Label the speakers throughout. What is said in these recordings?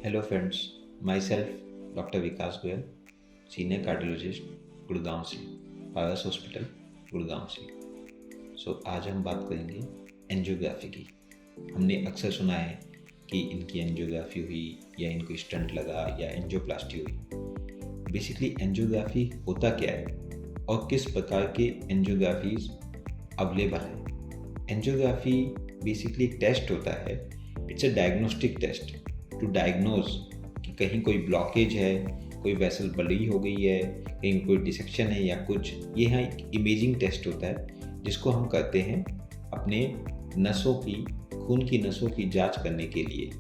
Speaker 1: Hello friends, myself doctor विकास Goyal, senior cardiologist Gurgaon से, पारस hospital Gurgaon से। आज हम बात करेंगे एंजियोग्राफी की। हमने अक्सर सुना है कि इनकी एंजियोग्राफी हुई या इनको स्टंट लगा या एंजियोप्लास्टी हुई। बेसिकली एंजियोग्राफी होता क्या है और किस प्रकार के एंजियोग्राफीज अवेलेबल है। एंजियोग्राफी बेसिकली एक टेस्ट होता है, it's a diagnostic test to diagnose कि कहीं कोई ब्लॉकेज है, कोई वेसल बड़ी हो गई है, कहीं कोई डिसेक्शन है या कुछ। ये यहाँ एक इमेजिंग टेस्ट होता है जिसको हम करते हैं अपने नसों की, खून की नसों की जांच करने के लिए।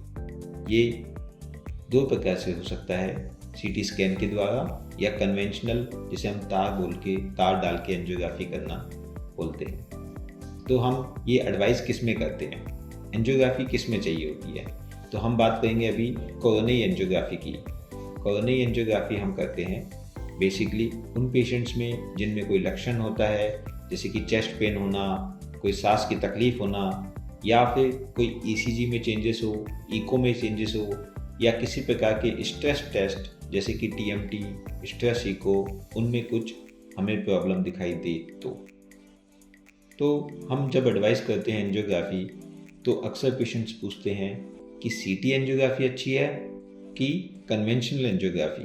Speaker 1: ये दो प्रकार से हो सकता है, सीटी स्कैन के द्वारा या कन्वेंशनल, जिसे हम तार डाल के एंजियोग्राफी करना बोलते हैं। तो हम ये एडवाइस किस में करते हैं, एंजियोग्राफी किस में चाहिए होती है। तो हम बात करेंगे अभी कोरोनरी एंजियोग्राफी की। कोरोनरी एंजियोग्राफी हम करते हैं बेसिकली उन पेशेंट्स में जिनमें कोई लक्षण होता है, जैसे कि चेस्ट पेन होना, कोई सांस की तकलीफ होना, या फिर कोई ईसीजी में चेंजेस हो, इको में चेंजेस हो, या किसी प्रकार के स्ट्रेस टेस्ट जैसे कि टीएमटी, स्ट्रेस इको, उनमें कुछ हमें प्रॉब्लम दिखाई दे तो हम जब एडवाइस करते हैं एंजियोग्राफी, तो अक्सर पेशेंट्स पूछते हैं कि सीटी एंजियोग्राफी अच्छी है कि कन्वेंशनल एंजियोग्राफी।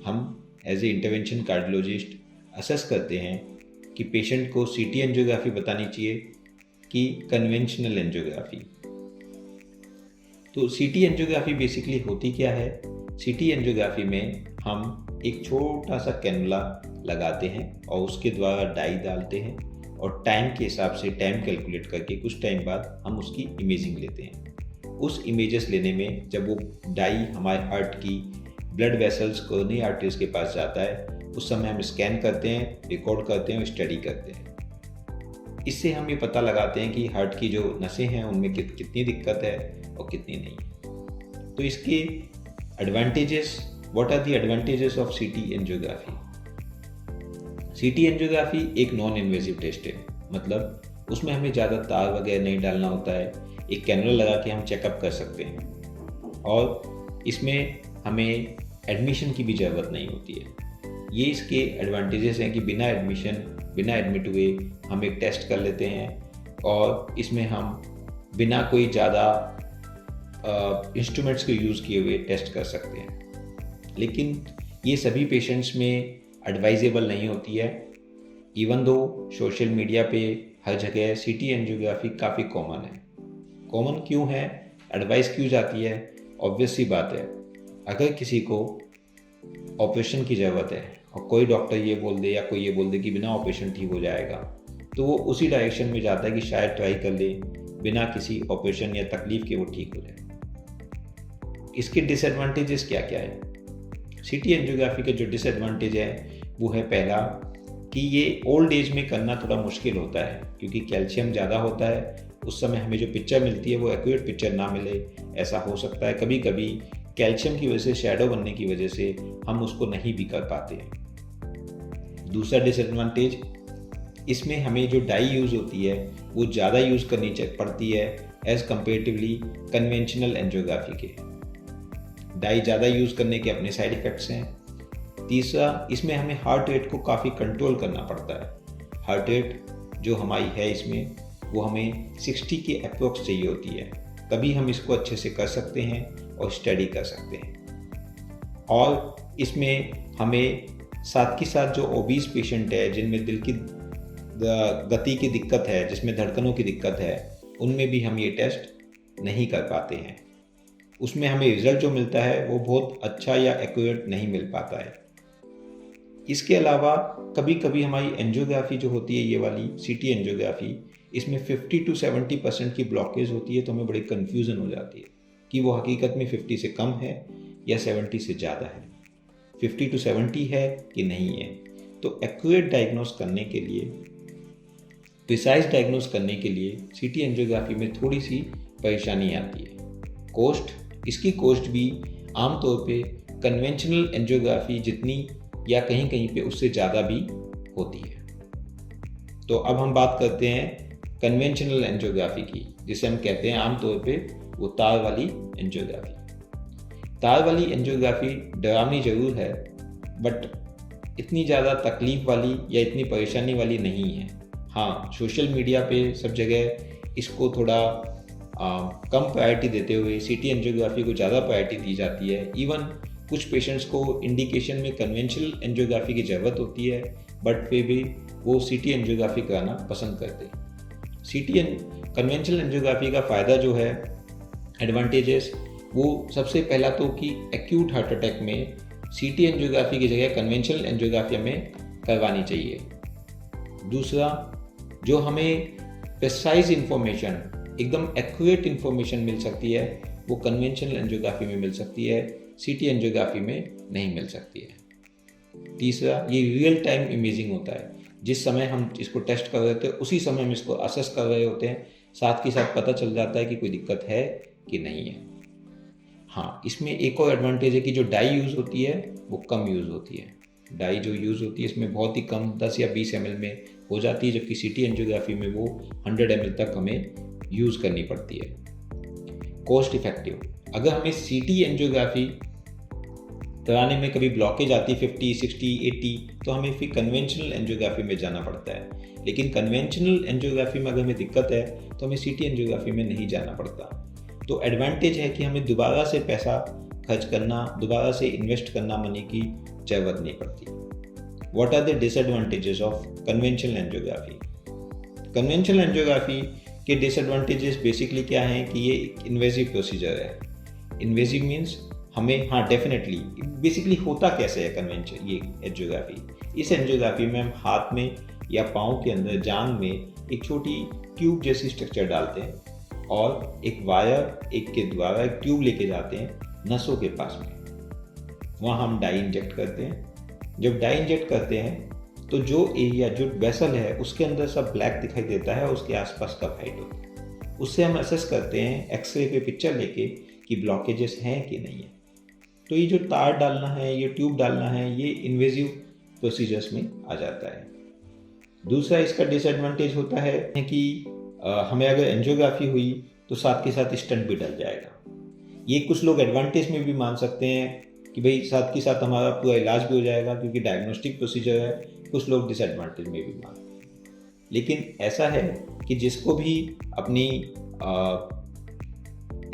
Speaker 1: हम as a intervention cardiologist assess करते हैं कि पेशेंट को सीटी एंजियोग्राफी बतानी चाहिए कि कन्वेंशनल एंजियोग्राफी। तो सीटी एंजियोग्राफी बेसिकली होती क्या है। सीटी एंजियोग्राफी में हम एक छोटा सा कैनुला लगाते हैं और उसके द्वारा डाई डालते हैं, और टाइम के हिसाब से टाइम कैलकुलेट करके कुछ टाइम बाद हम उसकी इमेजिंग लेते हैं। उस इमेजेस लेने में जब वो डाई हमारे हार्ट की ब्लड वेसल्स कोरोनरी आर्टरीज के पास जाता है, उस समय हम स्कैन करते हैं, रिकॉर्ड करते हैं और स्टडी करते हैं। इससे हम ये पता लगाते हैं कि हार्ट की जो नसें हैं उनमें कितनी दिक्कत है और कितनी नहीं है। तो इसके advantages, what are the advantages of CT angiography. CT angiography एक नॉन इन्वेजिव टेस्ट है, मतलब उसमें हमें ज़्यादा तार वगैरह नहीं डालना होता है। एक कैनुला लगा के हम चेकअप कर सकते हैं और इसमें हमें एडमिशन की भी ज़रूरत नहीं होती है। ये इसके एडवांटेजेस हैं कि बिना एडमिट हुए हम एक टेस्ट कर लेते हैं, और इसमें हम बिना कोई ज़्यादा इंस्ट्रूमेंट्स को यूज़ किए हुए टेस्ट कर सकते हैं। लेकिन ये सभी पेशेंट्स में एडवाइजेबल नहीं होती है, इवन दो सोशल मीडिया पे हर जगह सीटी एंजियोग्राफी काफ़ी कॉमन है। कॉमन क्यों है, एडवाइस क्यों जाती है, ऑब्वियस सी बात है। अगर किसी को ऑपरेशन की ज़रूरत है और कोई डॉक्टर ये बोल दे या कोई ये बोल दे कि बिना ऑपरेशन ठीक हो जाएगा, तो वो उसी डायरेक्शन में जाता है कि शायद ट्राई कर ले, बिना किसी ऑपरेशन या तकलीफ के वो ठीक हो जाए। इसके डिसएडवांटेजेस क्या क्या है। सीटी एंजियोग्राफी के जो डिसएडवांटेज है वो है, पहला कि ये ओल्ड एज में करना थोड़ा मुश्किल होता है, क्योंकि कैल्शियम ज़्यादा होता है। उस समय हमें जो पिक्चर मिलती है वो एक्यूरेट पिक्चर ना मिले, ऐसा हो सकता है। कभी कभी कैल्शियम की वजह से, शैडो बनने की वजह से हम उसको नहीं भी कर पाते हैं। दूसरा डिसएडवांटेज, इसमें हमें जो डाई यूज़ होती है वो ज़्यादा यूज़ करनी पड़ती है एज कंपेरेटिवली कन्वेंशनल एंजियोग्राफी के। डाई ज़्यादा यूज़ करने के अपने साइड इफ़ेक्ट्स हैं। तीसरा, इसमें हमें हार्ट रेट को काफ़ी कंट्रोल करना पड़ता है। हार्ट रेट जो हमारी है इसमें, वो हमें 60 के अप्रोक्स चाहिए होती है, तभी हम इसको अच्छे से कर सकते हैं और स्टडी कर सकते हैं। और इसमें हमें साथ के साथ जो ओबीज पेशेंट है, जिनमें दिल की गति की दिक्कत है, जिसमें धड़कनों की दिक्कत है, उनमें भी हम ये टेस्ट नहीं कर पाते हैं। उसमें हमें रिजल्ट जो मिलता है वो बहुत अच्छा या एक्यूरेट नहीं मिल पाता है। इसके अलावा कभी कभी हमारी एंजियोग्राफी जो होती है, ये वाली सीटी एंजियोग्राफी, इसमें 50 to 70% की ब्लॉकेज होती है, तो हमें बड़ी कन्फ्यूज़न हो जाती है कि वो हकीकत में 50 से कम है या 70 से ज़्यादा है, 50 to 70 है कि नहीं है। तो एक्यूरेट डायग्नोस करने के लिए, प्रिसाइज डायग्नोस करने के लिए सीटी एंजियोग्राफी में थोड़ी सी परेशानी आती है। इसकी कॉस्ट भी आमतौर पे कन्वेंशनल एंजियोग्राफी जितनी या कहीं कहीं पे उससे ज़्यादा भी होती है। तो अब हम बात करते हैं कन्वेंशनल एंजियोग्राफी की, जिसे हम कहते हैं आमतौर पे वो तार वाली एंजियोग्राफी। तार वाली एंजियोग्राफी डरावनी ज़रूर है, बट इतनी ज़्यादा तकलीफ वाली या इतनी परेशानी वाली नहीं है। हाँ, सोशल मीडिया पे सब जगह इसको थोड़ा कम प्रायोरिटी देते हुए सीटी एंजियोग्राफी को ज़्यादा प्रायोरिटी दी जाती है। इवन कुछ पेशेंट्स को इंडिकेशन में कन्वेंशनल एंजियोग्राफी की ज़रूरत होती है, बट फिर भी वो सीटी एंजियोग्राफी कराना पसंद करते हैं। कन्वेंशनल एंजियोग्राफी का फ़ायदा जो है, एडवांटेजेस, वो सबसे पहला तो कि एक्यूट हार्ट अटैक में सीटी एंजियोग्राफी की जगह कन्वेंशनल एंजियोग्राफी हमें करवानी चाहिए। दूसरा, जो हमें प्रिसाइज इंफॉर्मेशन, एकदम एक्यूरेट इंफॉर्मेशन मिल सकती है, वो कन्वेंशनल एंजियोग्राफी में मिल सकती है, सीटी एंजियोग्राफी में नहीं मिल सकती है। तीसरा, ये रियल टाइम इमेजिंग होता है। जिस समय हम इसको टेस्ट कर रहे होते हैं उसी समय हम इसको असेस कर रहे होते हैं, साथ के साथ पता चल जाता है कि कोई दिक्कत है कि नहीं है। हाँ, इसमें एक और एडवांटेज है कि जो डाई यूज़ होती है वो कम यूज़ होती है। डाई जो यूज़ होती है इसमें बहुत ही कम 10 या 20 ml में हो जाती है, जबकि सीटी एंजियोग्राफी में वो 100 ml तक हमें यूज़ करनी पड़ती है। कॉस्ट इफेक्टिव, अगर हमें सीटी एंजियोग्राफी कराने में कभी ब्लॉकेज आती है 50, 60, 80, तो हमें फिर कन्वेंशनल एंजियोग्राफी में जाना पड़ता है। लेकिन कन्वेंशनल एंजियोग्राफी में अगर हमें दिक्कत है तो हमें सीटी एंजियोग्राफी में नहीं जाना पड़ता। तो एडवांटेज है कि हमें दोबारा से पैसा खर्च करना, दोबारा से इन्वेस्ट करना मनी की ज़रूरत नहीं पड़ती। What are the disadvantages of conventional angiography? Conventional angiography के डिसएडवांटेजेस बेसिकली क्या हैं कि ये एक इन्वेजिव प्रोसीजर है। इन्वेजिव मीन्स हमें, हाँ डेफिनेटली, बेसिकली होता कैसे है कन्वेंशन ये एंजियोग्राफी? इस एंजियोग्राफी में हम हाथ में या पाँव के अंदर जांघ में एक छोटी ट्यूब जैसी स्ट्रक्चर डालते हैं और एक वायर एक के द्वारा एक ट्यूब लेके जाते हैं नसों के पास में। वहाँ हम डाई इंजेक्ट करते हैं। जब डाई इंजेक्ट करते हैं तो जो एरिया, जो वेसल है, उसके अंदर सब ब्लैक दिखाई देता है, उसके आसपास का वाइट होता है। उससे हम असेस करते हैं एक्सरे पे पिक्चर लेके कि ब्लॉकेजेस हैं कि नहीं है। तो ये जो तार डालना है, ये ट्यूब डालना है, ये इन्वेजिव प्रोसीजर्स में आ जाता है। दूसरा इसका डिसएडवांटेज होता है कि हमें अगर एंजियोग्राफी हुई तो साथ के साथ स्टंट भी डल जाएगा। ये कुछ लोग एडवांटेज में भी मान सकते हैं कि भाई साथ के साथ हमारा पूरा इलाज भी हो जाएगा क्योंकि डायग्नोस्टिक प्रोसीजर है। कुछ लोग डिसएडवांटेज में भी मानते हैं। लेकिन ऐसा है कि जिसको भी अपनी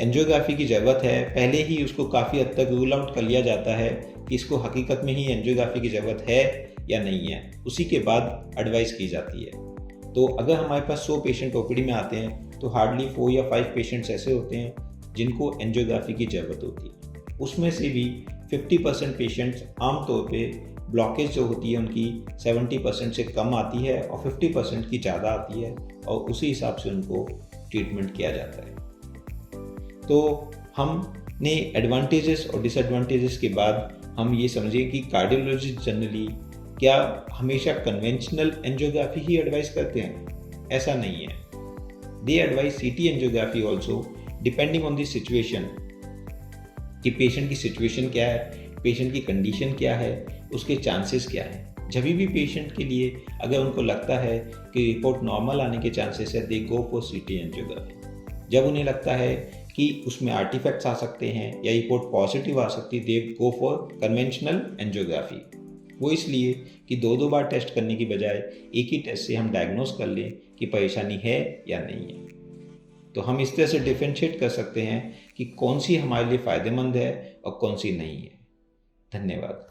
Speaker 1: एंजियोग्राफी की ज़रूरत है, पहले ही उसको काफ़ी हद तक रूल आउट कर लिया जाता है कि इसको हकीकत में ही एंजियोग्राफी की ज़रूरत है या नहीं है। उसी के बाद एडवाइस की जाती है। तो अगर हमारे पास 100 पेशेंट ओपीडी में आते हैं तो हार्डली 4 या 5 पेशेंट्स ऐसे होते हैं जिनको एंजियोग्राफी की ज़रूरत होती है। उसमें से भी 50% पेशेंट्स आमतौर पे ब्लॉकेज जो होती है उनकी 70% से कम आती है और 50% की ज़्यादा आती है और उसी हिसाब से उनको ट्रीटमेंट किया जाता है। तो हमने एडवांटेजेस और डिसएडवांटेजेस के बाद हम ये समझें कि कार्डियोलॉजिस्ट जनरली क्या हमेशा कन्वेंशनल एंजियोग्राफी ही एडवाइस करते हैं? ऐसा नहीं है। They advise CT angiography also depending on the situation, कि पेशेंट की सिचुएशन क्या है, पेशेंट की कंडीशन क्या है, उसके चांसेस क्या हैं। जब भी पेशेंट के लिए अगर उनको लगता है कि रिपोर्ट नॉर्मल आने के चांसेस है, दे गो फॉर सीटी एंजियोग्राफी। जब उन्हें लगता है कि उसमें आर्टिफैक्ट्स आ सकते हैं या रिपोर्ट पॉजिटिव आ सकती है, दे गो फॉर कन्वेंशनल एंजियोग्राफी। वो इसलिए कि 2 बार टेस्ट करने की बजाय एक ही टेस्ट से हम डायग्नोस कर लें कि परेशानी है या नहीं है। तो हम इस तरह से डिफरेंशिएट कर सकते हैं कि कौन सी हमारे लिए फ़ायदेमंद है और कौन सी नहीं है। धन्यवाद।